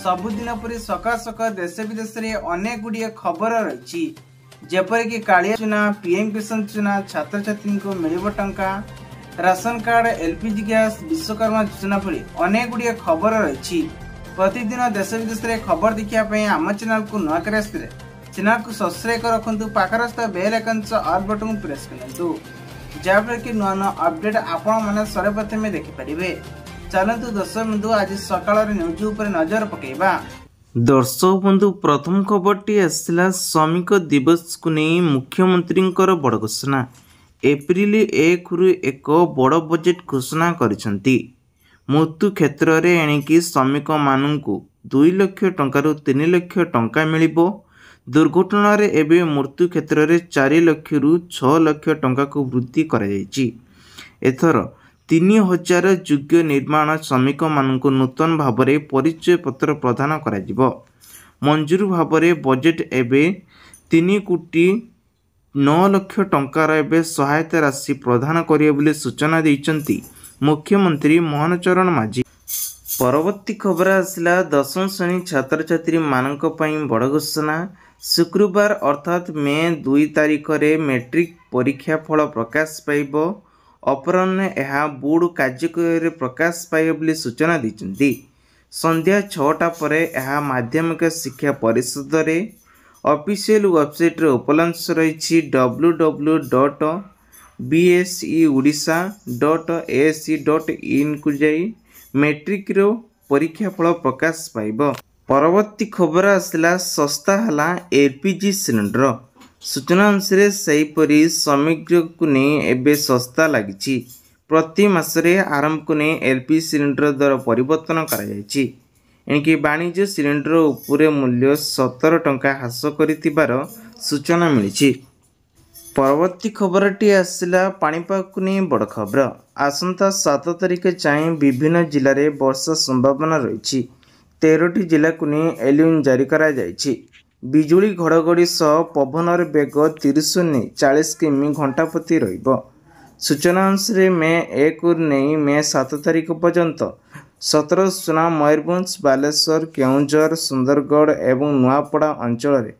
सबुदिन परी सका सका देश विदेश में अनेक गुड़िए खबर रही जेपरिक कालिया चुना पीएम किसान चुना छात्र छात्री को मिल टंका ration card LPG gas Vishwakarma योजना भली अनेक गुड़िए खबर रही प्रतिदिन देश विदेश में खबर देखापी आम चैनल को नुआ कर चैनल को सब्सक्राइब रखु पाखरस्थ बेल आइकन ऑल बटन को प्रेस करूँ जहाँफल कि नुआ नुआ अपडेट आपण मैंने सर्वप्रथम देखिपारे। चलतु दर्शक बंधु आज सकाल न्यूज उपर नजर पकेबा। दर्शक बंधु प्रथम खबरटी आसला श्रमिक दिवस को नहीं मुख्यमंत्री बड़ घोषणा। एप्रिल 1 रु एक बड़ बजेट घोषणा करिसेंती। मृत्यु क्षेत्र में एणिकी श्रमिक मानू 2 लाख टंकार 3 लाख टंका मिलिबो। दुर्घटना रे एबे मृत्यु क्षेत्र में 4 लाख रु 6 लाख टंका को वृद्धि करा जायछि। एथर 3000 योग्य निर्माण श्रमिक मानू नूतन भाव में परिचय पत्र प्रदान करा जिवो। मंजूर भाव में बजेट एबे 3 कोटी 9 लाख टंकार एबे सहायता राशि प्रदान करिए बोली सूचना दैचंती मुख्यमंत्री मोहन चरण माझी। परवर्ती खबर आसला 10वीं श्रेणी छात्र छात्री मानक पई बड़ घोषणा। शुक्रवार अर्थात मे 2 तारिख रे मैट्रिक परीक्षा फल प्रकाश पाइबो। अपराह्न यह बोर्ड कार्यालय प्रकाश पाइब बोली सूचना दी। संध्या 6टा पर यह माध्यमिक शिक्षा परिषद रे ऑफिशियल वेबसाइट रे उपलब्ध रही www.bseodisha.ac.in को जाई मैट्रिक रो परीक्षा फल प्रकाश पाइब। परवर्ती खबर आसला सस्ता हला एलपीजी सिलेंडर। सूचना अनुसार सेहीपरि सामग्री को नहीं एबे सस्ता लगी। प्रति मासरे आरंभ को नहीं एलपीजी सिलेंडर दर परिवर्तन कराଯାଇଛି। एणिकी वाणिज्य सिलेंडर उपरे मूल्य 17 टंका ह्रास करिथिबार सूचना मिली। परवर्ती खबरटी आसला पाणीपाग को नहीं बड़ खबर। आसंता 7 तारिख जाए विभिन्न जिले में वर्षा संभावना रही। 13टी जिला को नहीं एलर्ट जारी करा जायछि। बिजुली घड़घड़ी सह पवनर बेग 30 ने 40 किमी घंटा प्रति रहिबो। सूचना अनुसार मे 1 नहीं मे 7 तारिख पर्यंत 17 सुना मयूरभंज बालेश्वर केउंझर सुंदरगढ़ एवं नुआपड़ा अंचल में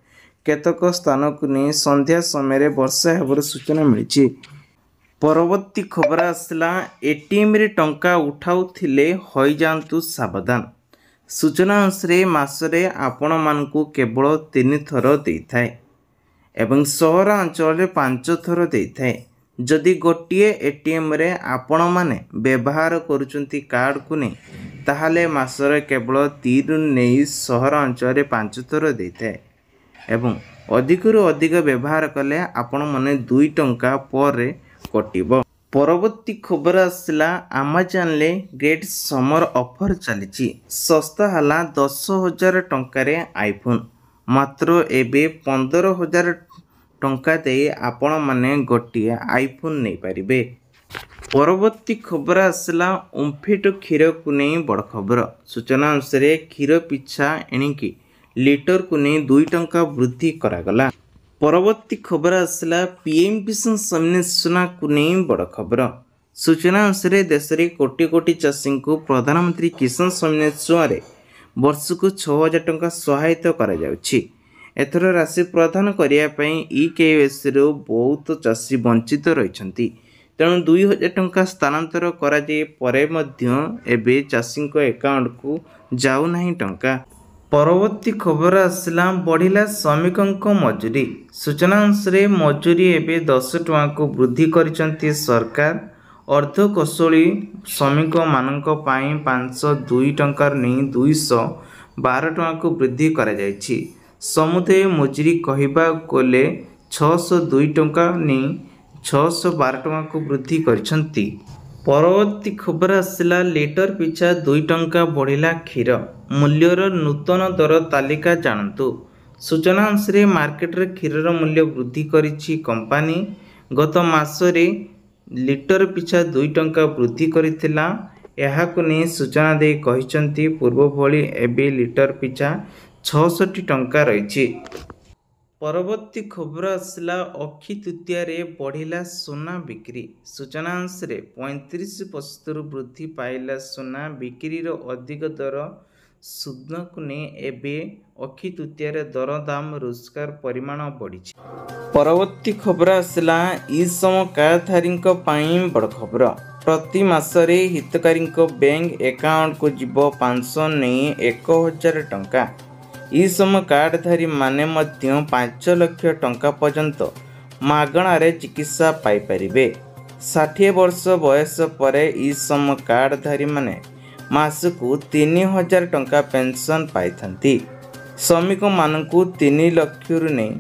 केतक स्थान को नहीं संध्या समय वर्षा होबार सूचना मिली। परवर्ती खबर आसला एटीएम रे टंका उठाउथिले होई जांतु सावधान। सूचना अनुसार मासरे आपण मानकु केवल 3 थर देइथाय एवं सहरांचल 5 थर देइथाय। जदि गोटिए एटीएम रे आपण माने व्यवहार करूचंती कार्ड को नहीं ताहाले मासरे केवल 3 नहीं सहरांचल 5 थर देइथाय एवं अधिकरु अधिक व्यवहार कले आपण माने 2 टंका पर कटिबो। परवर्ती खबर आसला अमेजन ले ग्रेट समर ऑफर चली। सस्ता हला 10,000 टंकार आईफोन मात्र एबे 15,000 टंका दे आपण माने गोटिए आईफोन नहीं पारिबे। परवर्ती खबर आसला ओम्फेड क्षीर को नहीं बड़ खबर। सूचना अनुसार क्षीर पिछा एणिकी लीटर को नहीं 2 टंका वृद्धि करागला। परवर्ती खबर आसला पीएम किसान सम्मान योजना को नहीं बड़ खबर। सूचना अनुसार देश में कोटी कोटी चाषी को प्रधानमंत्री किसान सम्मान योजना वर्ष को 6,000 टंका सहायता करा जाउछि। एथर राशि प्रदान करने EKS रो बहुत चाषी वंचित रही। तेणु 2,000 टंका स्थानांतर करा जाए परे मध्य एबे चाषी एकाउंट को जाऊ नहीं टंका। परवर्ती खबर आसला बढ़िला श्रमिकों मजूरी। सूचना अनुसार मजूरी एबे 10 टंका को वृद्धि करिसंती सरकार। अर्धकौशली श्रमिक मानक पाई 502 टंकार नहीं 212 टंका को वृद्धि करा जायछि। समुदाय मजूरी कहबा गले 602 टंका नहीं 612 टंका को वृद्धि करिसंती। परवर्ती खबर आसला लीटर पिछा 2 टंका बढ़िला क्षीर मूल्यर नूतन दर तालिका जानतु। सूचना अनुसार मार्केट रे क्षीर मूल्य वृद्धि करिछि कंपनी। गत मासरे लीटर पिछा 2 टंका वृद्धि करिथिला। एहाको नै सूचना दे कहिसंती पूर्व भली एबे लीटर पिछा 66 टंका रहिछि। परवर्ती खबर आसला अक्षी तृतीया रे बढ़िला सोना बिक्री। सूचना अनुसार 35% वृद्धि पाइला सोना बिक्री रो अधिक दर ସୁଧକୁ ନେଇ ଏବେ ଅକ୍ଷି ତୃତୀୟାରେ ଦରଦାମ ରୋଜଗାର ପରିମାଣ ବଢ଼ିଛି। ପରବର୍ତ୍ତୀ ଖବର ଆସିଲା ଇ-ଶ୍ରମ କାର୍ଡଧାରୀଙ୍କ ପାଇଁ ବଡ଼ ଖବର। ପ୍ରତି ମାସରେ ହିତକାରୀଙ୍କ ବ୍ୟାଙ୍କ ଆକାଉଣ୍ଟକୁ ଯିବ 500 ନେଇ 1000 ଟଙ୍କା। ଇ-ଶ୍ରମ କାର୍ଡଧାରୀ ମାନେ ମଧ୍ୟ 5 ଲକ୍ଷ ଟଙ୍କା ପର୍ଯ୍ୟନ୍ତ ମାଗଣାରେ ଚିକିତ୍ସା ପାଇପାରିବେ। 60 ବର୍ଷ ବୟସ ପରେ ଇ-ଶ୍ରମ କାର୍ଡଧାରୀମାନେ ମାସକୁ 3000 ଟଙ୍କା ପେନ୍ସନ୍ ପାଇଥାନ୍ତି। ଶ୍ରମିକମାନଙ୍କୁ 3 ଲକ୍ଷରୁ ନେଇ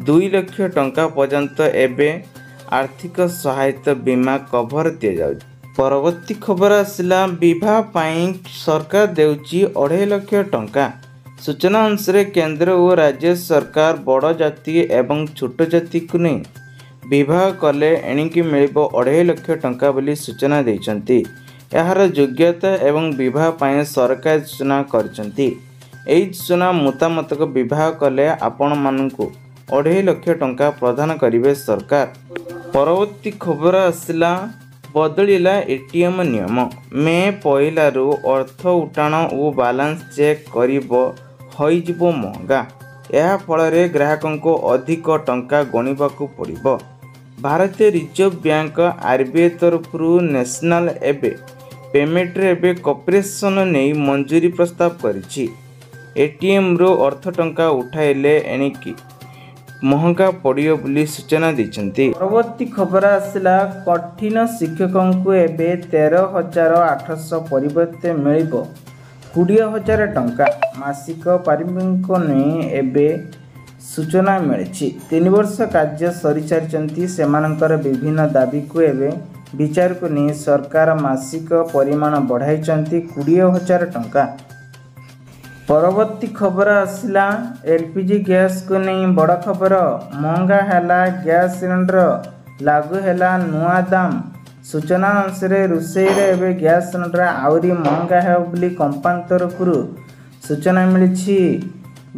2 ଲକ୍ଷ ଟଙ୍କା ପର୍ଯ୍ୟନ୍ତ ଏବେ ଆର୍ଥିକ ସହାୟତା ବୀମା କଭର ଦିଆଯାଉଛି। ପରବର୍ତ୍ତୀ ଖବର ଆସିଲା ବିବାହ ପାଇଁ ସରକାର ଦେଉଛି 2.5 ଲକ୍ଷ ଟଙ୍କା। ସୂଚନା ଅନୁସାରେ କେନ୍ଦ୍ର ଓ ରାଜ୍ୟ ସରକାର ବଡ଼ ଜାତି ଏବଂ ଛୋଟ ଜାତିକୁ ନେଇ ବିବାହ କଲେ ଏଣିକି ମିଳିବ 2.5 ଲକ୍ଷ ଟଙ୍କା ବୋଲି ସୂଚନା ଦେଇଛନ୍ତି। ଏହାର ଯୋଗ୍ୟତା ଏବଂ ବିବାହ ପାଇଁ ସରକାର ସୂଚନା କରିଛନ୍ତି। ଏହି ସୂଚନା ମୁତାବକ ବିବାହ କଲେ ଆପଣମାନଙ୍କୁ 2.5 ଲକ୍ଷ ଟଙ୍କା ପ୍ରଦାନ କରିବେ ସରକାର। ପରବର୍ତ୍ତୀ ଖବର ଆସିଲା ବଦଳିଲା ଏଟିଏମ୍ ନିୟମ। ମେ 1ରୁ ଅର୍ଥ ଉଠାଣ ଓ ବାଲାନ୍ସ ଚେକ୍ କରିବ ହୋଇଯିବ ମହଙ୍ଗା। ଏହା ଫଳରେ ଗ୍ରାହକଙ୍କୁ ଅଧିକ ଟଙ୍କା ଗଣିବାକୁ ପଡ଼ିବ। ଭାରତୀୟ ରିଜର୍ଭ ବ୍ୟାଙ୍କ RBI ତରଫରୁ ନ୍ୟାସନାଲ ପେମେଣ୍ଟରେ ଏବେ କର୍ପୋରେସନ ନେଇ ମଞ୍ଜୁରୀ ପ୍ରସ୍ତାବ କରିଛି। ଏଟିଏମ୍ରୁ ଅର୍ଥ ଟଙ୍କା ଉଠାଇଲେ ଏଣିକି ମହଙ୍ଗା ପଡ଼ିବ ବୋଲି ସୂଚନା ଦେଇଛନ୍ତି। ପରବର୍ତ୍ତୀ ଖବର ଆସିଲା କଠିନ ଶିକ୍ଷକଙ୍କୁ ଏବେ 13,800 ପରିବର୍ତ୍ତେ ମିଳିବ 20,000 ଟଙ୍କା। ମାସିକ ପାରିଶ୍ରମିକ ନେଇ ଏବେ ସୂଚନା ମିଳିଛି। 3 ବର୍ଷ କାର୍ଯ୍ୟ ସରିସାରିଛନ୍ତି ସେମାନଙ୍କର ବିଭିନ୍ନ ଦାବିକୁ ଏବେ ବିଚାରକୁ ନେଇ ସରକାର ମାସିକ ପରିମାଣ ବଢ଼ାଇଛନ୍ତି 20,000 ଟଙ୍କା। ପରବର୍ତ୍ତୀ ଖବର ଆସିଲା LPG ଗ୍ୟାସକୁ ନେଇ ବଡ଼ ଖବର। ମହଙ୍ଗା ହେଲା ଗ୍ୟାସ ସିଲିଣ୍ଡର, ଲାଗୁ ହେଲା ନୂଆ ଦାମ। ସୂଚନା ଅନୁସାରେ ରୋଷେଇରେ ଏବେ ଗ୍ୟାସ ସିଲିଣ୍ଡର ଆହୁରି ମହଙ୍ଗା ହେବ ବୋଲି କମ୍ପାନୀ ତରଫରୁ ସୂଚନା ମିଳିଛି।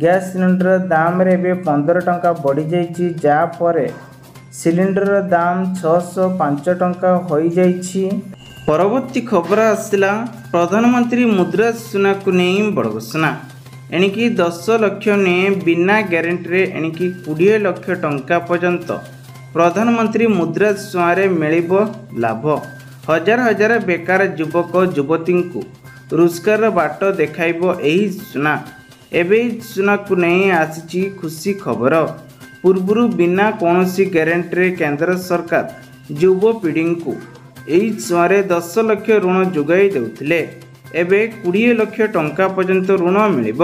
ଗ୍ୟାସ ସିଲିଣ୍ଡର ଦାମରେ ଏବେ 15 ଟଙ୍କା ବଢ଼ିଯାଇଛି, ଯାହା ପରେ ସିଲିଣ୍ଡରର ଦାମ 605 ଟଙ୍କା ହୋଇଯାଇଛି। ପରବର୍ତ୍ତୀ ଖବର ଆସିଲା ପ୍ରଧାନମନ୍ତ୍ରୀ ମୁଦ୍ରା ଯୋଜନାକୁ ନେଇ ବଡ଼ ଘୋଷଣା। ଏଣିକି 10 ଲକ୍ଷ ନେଇ ବିନା ଗ୍ୟାରେଣ୍ଟିରେ ଏଣିକି 20 ଲକ୍ଷ ଟଙ୍କା ପର୍ଯ୍ୟନ୍ତ ପ୍ରଧାନମନ୍ତ୍ରୀ ମୁଦ୍ରା ଯୋଜନାରେ ମିଳିବ ଲାଭ। ହଜାର ହଜାର ବେକାର ଯୁବକ ଯୁବତୀଙ୍କୁ ରୋଜଗାରର ବାଟ ଦେଖାଇବ ଏହି ଯୋଜନା। ଏବେ ଏହି ଯୋଜନାକୁ ନେଇ ଆସିଛି ଖୁସି ଖବର। ପୂର୍ବରୁ ବିନା କୌଣସି ଗ୍ୟାରେଣ୍ଟିରେ କେନ୍ଦ୍ର ସରକାର ଯୁବପିଢ଼ିଙ୍କୁ ଏହି ଯୋଜନାରେ 10 ଲକ୍ଷ ଋଣ ଯୋଗାଇ ଦେଉଥିଲେ। ଏବେ 20 ଲକ୍ଷ ଟଙ୍କା ପର୍ଯ୍ୟନ୍ତ ଋଣ ମିଳିବ।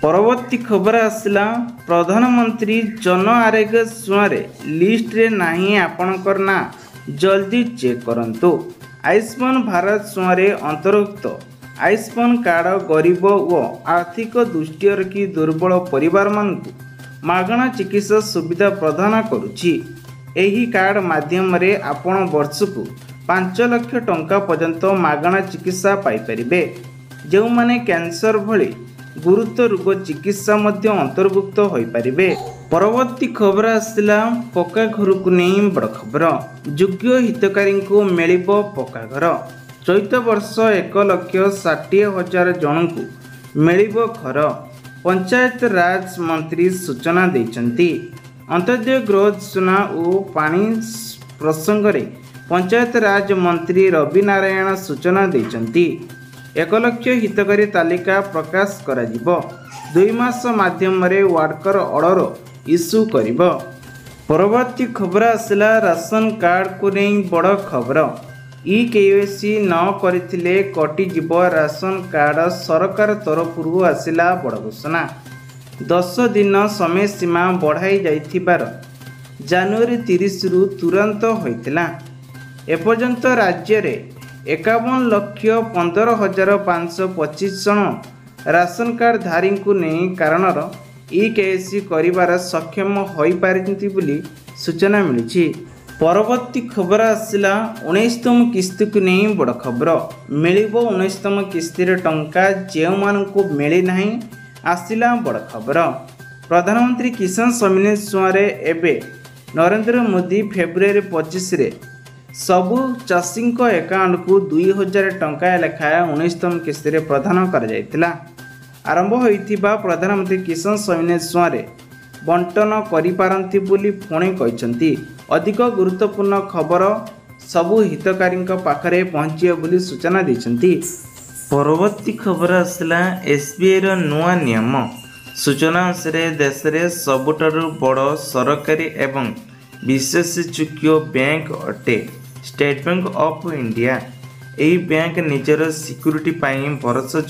ପରବର୍ତ୍ତୀ ଖବର ଆସିଲା ପ୍ରଧାନମନ୍ତ୍ରୀ ଜନ ଆରୋଗ୍ୟ ଯୋଜନାରେ ଲିଷ୍ଟରେ ନାହିଁ ଆପଣଙ୍କର ନାଁ, ଜଲ୍ଦି ଚେକ୍ କରନ୍ତୁ। ଆୟୁଷ୍ମାନ ଭାରତ ଯୋଜନାରେ ଅନ୍ତର୍ଭୁକ୍ତ ଆୟୁଷ୍ମାନ କାର୍ଡ଼ ଗରିବ ଓ ଆର୍ଥିକ ଦୃଷ୍ଟିରେ ରଖି ଦୁର୍ବଳ ପରିବାରମାନଙ୍କୁ ମାଗଣା ଚିକିତ୍ସା ସୁବିଧା ପ୍ରଦାନ କରୁଛି। ଏହି କାର୍ଡ଼ ମାଧ୍ୟମରେ ଆପଣ ବର୍ଷକୁ 5 ଲକ୍ଷ ଟଙ୍କା ପର୍ଯ୍ୟନ୍ତ ମାଗଣା ଚିକିତ୍ସା ପାଇପାରିବେ। ଯେଉଁମାନେ କ୍ୟାନ୍ସର ଭଳି ଗୁରୁତର ରୋଗ ଚିକିତ୍ସା ମଧ୍ୟ ଅନ୍ତର୍ଭୁକ୍ତ ହୋଇପାରିବେ। ପରବର୍ତ୍ତୀ ଖବର ଆସିଲା ପକ୍କା ଘରକୁ ନେଇ ବଡ଼ ଖବର। ଯୋଗ୍ୟ ହିତକାରୀଙ୍କୁ ମିଳିବ ପକ୍କା ଘର। ଚଳିତ ବର୍ଷ 1,60,000 ଜଣଙ୍କୁ ମିଳିବ ଘର। ପଞ୍ଚାୟତ ରାଜ ମନ୍ତ୍ରୀ ସୂଚନା ଦେଇଛନ୍ତି। ଅନ୍ତର୍ଜୀବ ଗୃହ ଯୋଜନା ଓ ପାଣି ପ୍ରସଙ୍ଗରେ ପଞ୍ଚାୟତ ରାଜ ମନ୍ତ୍ରୀ ରବି ନାରାୟଣ ସୂଚନା ଦେଇଛନ୍ତି। 1 ଲକ୍ଷ ହିତକାରୀ ତାଲିକା ପ୍ରକାଶ କରାଯିବ। 2 ମାସ ମାଧ୍ୟମରେ ୱାର୍କର ଅର୍ଡର ଇସ୍ୟୁ କରିବ। ପରବର୍ତ୍ତୀ ଖବର ଆସିଲା ରାସନ କାର୍ଡକୁ ନେଇ ବଡ଼ ଖବର। KYC ନ କରିଥିଲେ କଟିଯିବ ରାସନ କାର୍ଡ। ସରକାର ତରଫରୁ ଆସିଲା ବଡ଼ ଘୋଷଣା। 10 ଦିନ ସମୟ ସୀମା ବଢ଼ାଇ ଯାଇଥିବାର ଜାନୁଆରୀ 30ରୁ ତୁରନ୍ତ ହୋଇଥିଲା। ଏପର୍ଯ୍ୟନ୍ତ ରାଜ୍ୟରେ 51,15,525 ଜଣ ରାସନ କାର୍ଡ ଧାରୀଙ୍କୁ ନେଇ କାରଣର KYC କରିବାର ସକ୍ଷମ ହୋଇପାରିଛନ୍ତି ବୋଲି ସୂଚନା ମିଳିଛି। ପରବର୍ତ୍ତୀ ଖବର ଆସିଲା 19ତମ କିସ୍ତିକୁ ନେଇ ବଡ଼ ଖବର। ମିଳିବ 19ତମ କିସ୍ତିର ଟଙ୍କା ଯେଉଁମାନଙ୍କୁ ମିଳିନାହିଁ, ଆସିଲା ବଡ଼ ଖବର। ପ୍ରଧାନମନ୍ତ୍ରୀ କିଷାନ ସମ୍ମାନ ଯୋଜନାରେ ଏବେ ନରେନ୍ଦ୍ର ମୋଦି ଫେବୃଆରୀ 25ରେ सबु चाषी एकाउंट को 2000 टंका लेखाएं 19तम किस्ती प्रदान कर आरंभ होइथिबा प्रधानमंत्री किसान सम्मान निधि बंटन करिपारंती बोली पुणे कहते। अधिक गुरुत्वपूर्ण खबर सबु हितकारी पाखरे पहुंचे बोली सूचना देछंती। परवर्ती खबर आसला एसबीआई रो नुआ नियम। सूचना अनुसार देश में सबुठारु बड़ सरकारी एवं विशेषज्ञ बैंक अटे स्टेट बैंक ऑफ इंडिया। यही बैंक निजर सिक्यूरिटी भरोसा